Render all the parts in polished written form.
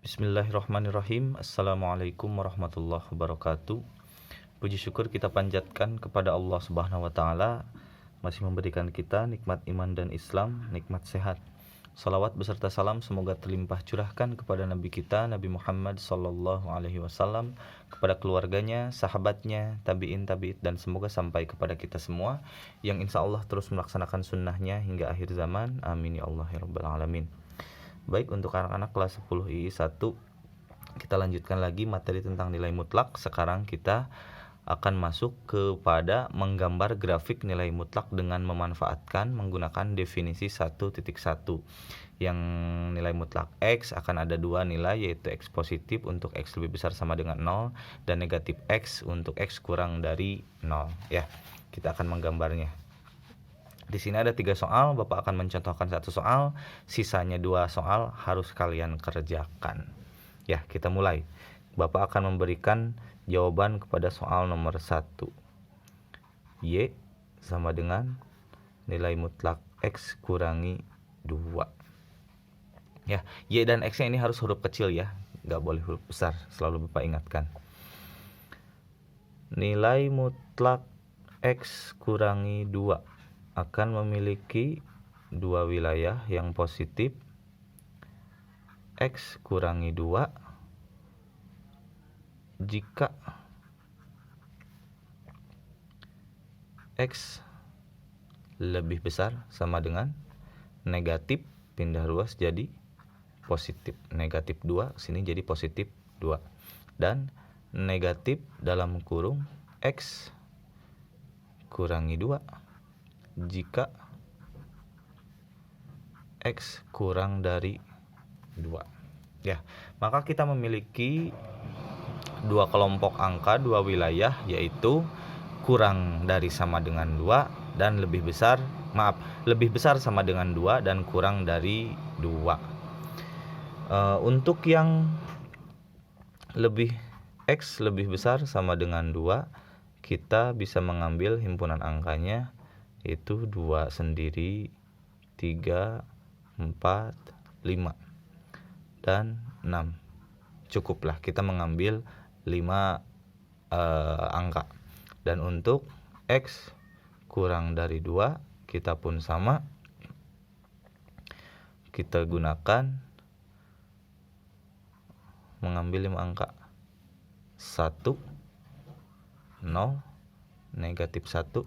Bismillahirrahmanirrahim. Assalamualaikum warahmatullahi wabarakatuh. Puji syukur kita panjatkan kepada Allah Subhanahu wa taala masih memberikan kita nikmat iman dan Islam, nikmat sehat. Salawat beserta salam semoga terlimpah curahkan kepada Nabi kita Nabi Muhammad sallallahu alaihi wasallam, kepada keluarganya, sahabatnya, tabi'in, dan semoga sampai kepada kita semua yang insya Allah terus melaksanakan sunnahnya hingga akhir zaman. Amin ya Allah ya rabbal alamin. Baik, untuk anak-anak kelas 10 II 1, kita lanjutkan lagi materi tentang nilai mutlak. Sekarang kita akan masuk kepada menggambar grafik nilai mutlak dengan memanfaatkan menggunakan definisi 1.1. Yang nilai mutlak X akan ada dua nilai, yaitu X positif untuk X lebih besar sama dengan 0 dan negatif X untuk X kurang dari 0. Ya, kita akan menggambarnya. Di sini ada 3 soal, Bapak akan mencontohkan 1 soal, sisanya 2 soal harus kalian kerjakan. Ya, kita mulai. Bapak akan memberikan jawaban kepada soal nomor 1. Y sama dengan nilai mutlak X kurangi 2. Ya, Y dan X-nya ini harus huruf kecil ya, nggak boleh huruf besar, selalu Bapak ingatkan. Nilai mutlak X kurangi 2 akan memiliki dua wilayah yang positif. X kurangi 2 jika X lebih besar sama dengan negatif, pindah ruas jadi positif. Negatif 2 sini jadi positif 2. Dan negatif dalam kurung X kurangi 2 jika X kurang dari 2. Ya, maka kita memiliki dua kelompok angka, dua wilayah, yaitu kurang dari sama dengan 2 dan lebih besar sama dengan 2 dan kurang dari 2. Untuk yang X lebih besar sama dengan 2, kita bisa mengambil himpunan angkanya, itu 2 sendiri, 3, 4, 5, dan 6. Cukuplah kita mengambil 5 angka. Dan untuk X kurang dari 2, kita pun sama. Kita gunakan mengambil 5 angka. 1, 0, negatif 1,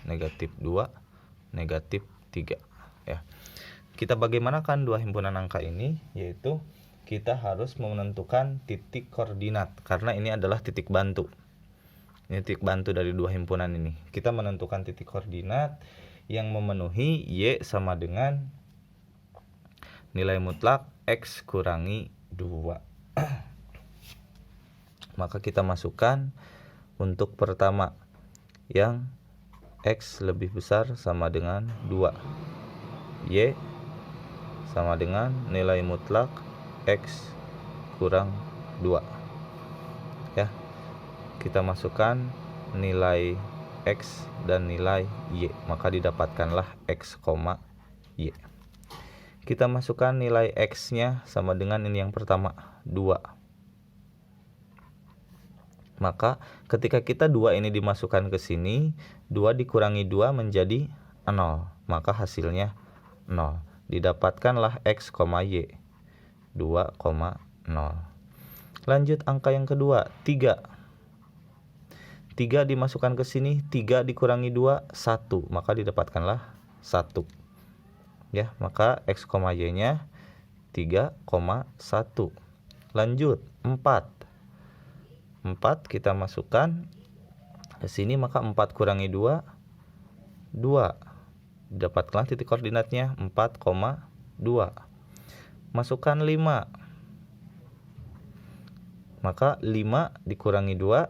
negatif 2, negatif 3. Ya. Kita bagaimanakan dua himpunan angka ini, yaitu kita harus menentukan titik koordinat, karena ini adalah titik bantu. Ini titik bantu dari dua himpunan ini. Kita menentukan titik koordinat yang memenuhi Y sama dengan nilai mutlak X kurangi 2. Maka kita masukkan untuk pertama yang X lebih besar sama dengan 2. Y sama dengan nilai mutlak X kurang 2. Ya. Kita masukkan nilai X dan nilai Y, maka didapatkanlah X, Y. Kita masukkan nilai X-nya sama dengan ini yang pertama, 2. Maka ketika kita 2 ini dimasukkan ke sini, 2 dikurangi 2 menjadi 0. Maka hasilnya 0. Didapatkanlah X, Y. 2,0. Lanjut angka yang kedua, 3. 3 dimasukkan ke sini, 3 dikurangi 2, 1. Maka didapatkanlah 1. Ya, maka X, Y-nya 3,1. Lanjut, 4. 4 kita masukkan ke sini, maka 4 kurangi 2, 2. Dapatkanlah titik koordinatnya 4,2. Masukkan 5. Maka 5 dikurangi 2,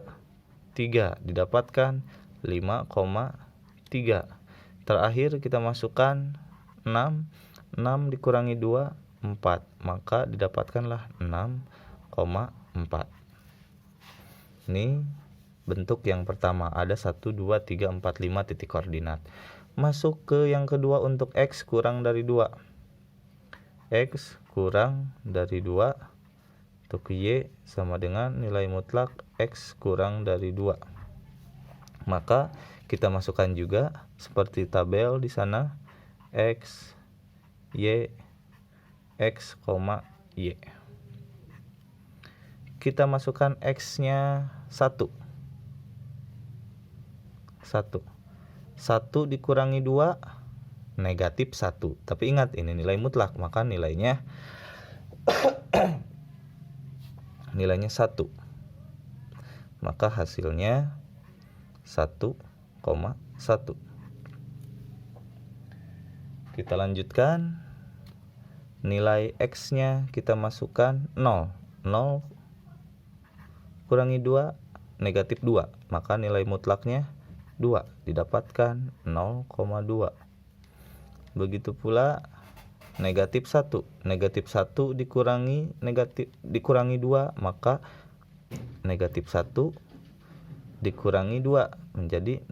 3. Didapatkan 5,3. Terakhir kita masukkan 6. 6 dikurangi 2, 4. Maka didapatkanlah 6,4. Ini bentuk yang pertama, ada 1, 2, 3, 4, 5 titik koordinat. Masuk ke yang kedua untuk X kurang dari 2. X kurang dari 2, untuk Y sama dengan nilai mutlak X kurang dari 2. Maka kita masukkan juga seperti tabel di sana X, Y, X, Y. Kita masukkan X-nya 1. 1 dikurangi 2 negatif 1. Tapi ingat ini nilai mutlak, maka nilainya 1. Maka hasilnya 1,1. Kita lanjutkan. Nilai X-nya kita masukkan 0. 0 kurangi 2 negatif 2. Maka nilai mutlaknya 2, didapatkan 0,2. Begitu pula negatif 1. Negatif 1 dikurangi 2, maka negatif 1 dikurangi 2 menjadi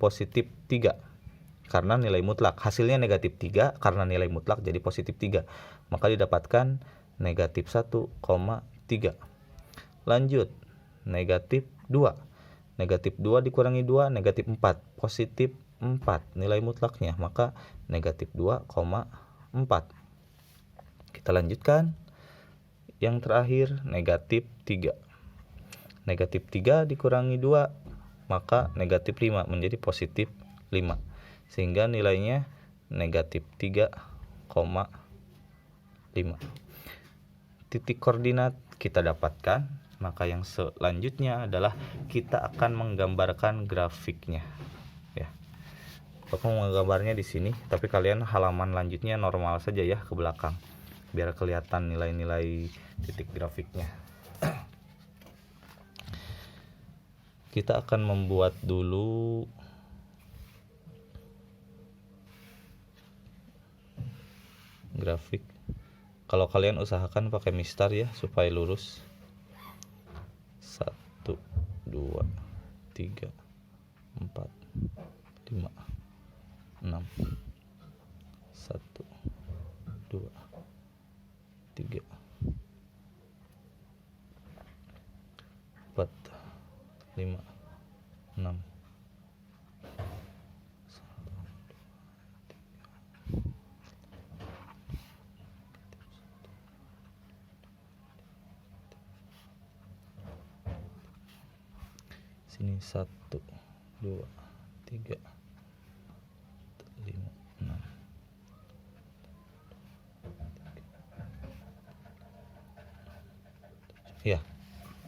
positif 3. Karena nilai mutlak. Hasilnya negatif 3, karena nilai mutlak jadi positif 3. Maka didapatkan negatif 1,3. Lanjut, negatif 2. Negatif 2 dikurangi 2, negatif 4. Positif 4 nilai mutlaknya, maka negatif 2,4. Kita lanjutkan. Yang terakhir, negatif 3. Negatif 3 dikurangi 2, maka negatif 5 menjadi positif 5. Sehingga nilainya negatif 3,5. Titik koordinat kita dapatkan. Maka yang selanjutnya adalah kita akan menggambarkan grafiknya. Ya. Aku menggambarnya di sini, tapi kalian halaman lanjutnya normal saja ya ke belakang, biar kelihatan nilai-nilai titik grafiknya. Kita akan membuat dulu grafik. Kalau kalian usahakan pakai mistar ya supaya lurus. 1, 2, 3, 4, 5, 6. 1, 2, 3, 4, 5, 6. Sini 1, 2, 3, 5, 6. Ya,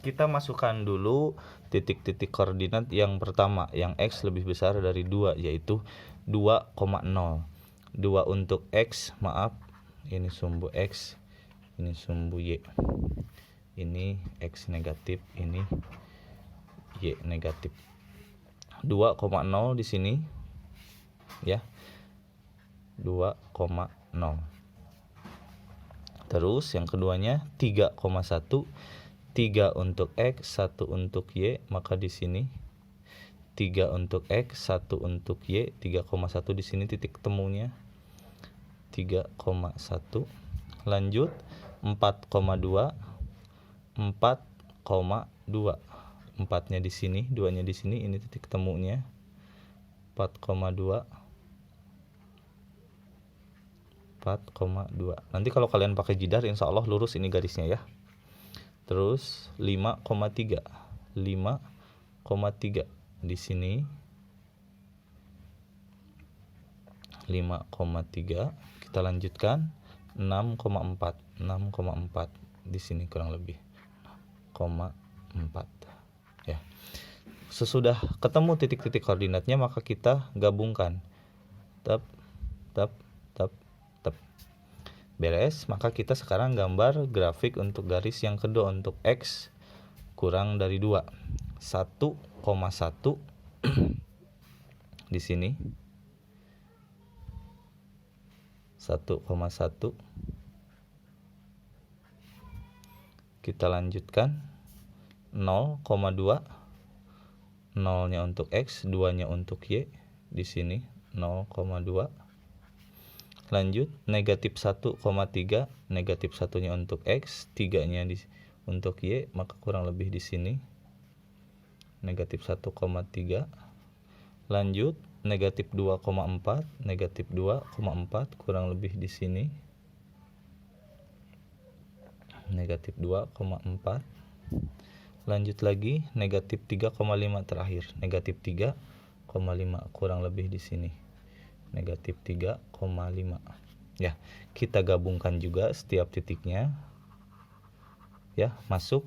kita masukkan dulu titik-titik koordinat yang pertama, yang X lebih besar dari 2, yaitu 2,0. 2 untuk X, maaf, ini sumbu X, ini sumbu Y. Ini X negatif, ini Y negatif. 2,0 di sini ya. 2,0. Terus yang keduanya 3,1. 3 untuk X, 1 untuk Y, maka di sini 3 untuk X, 1 untuk Y, 3,1 di sini titik temunya 3,1. Lanjut 4,2. 4,2. 4-nya di sini, 2-nya di sini, ini titik temunya 4,2. 4,2. Nanti kalau kalian pakai jidar insya Allah lurus ini garisnya ya. Terus 5,3. 5,3 di sini 5,3. Kita lanjutkan 6,4. 6,4 di sini kurang lebih 6,4 ya. Sesudah ketemu titik-titik koordinatnya, maka kita gabungkan. Tep. Beres, maka kita sekarang gambar grafik untuk garis yang kedua untuk X kurang dari 2. 1,1 di sini. 1,1. Kita lanjutkan 0,2. 0-nya untuk X, 2-nya untuk Y. Di sini 0,2. Lanjut, negatif 1,3, negatif satunya untuk X, 3-nya untuk Y, maka kurang lebih di sini. Negatif 1,3. Lanjut, negatif 2,4, negatif 2,4 kurang lebih di sini. Negatif 2,4. Lanjut lagi, negatif 3,5 terakhir. Negatif 3,5 kurang lebih di sini. Negatif 3,5. Ya, kita gabungkan juga setiap titiknya. Ya, masuk.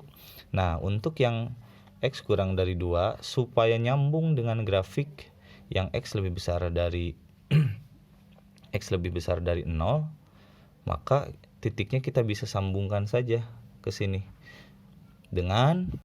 Nah, untuk yang X kurang dari 2, supaya nyambung dengan grafik yang X lebih besar dari X lebih besar dari 0, maka titiknya kita bisa sambungkan saja ke sini dengan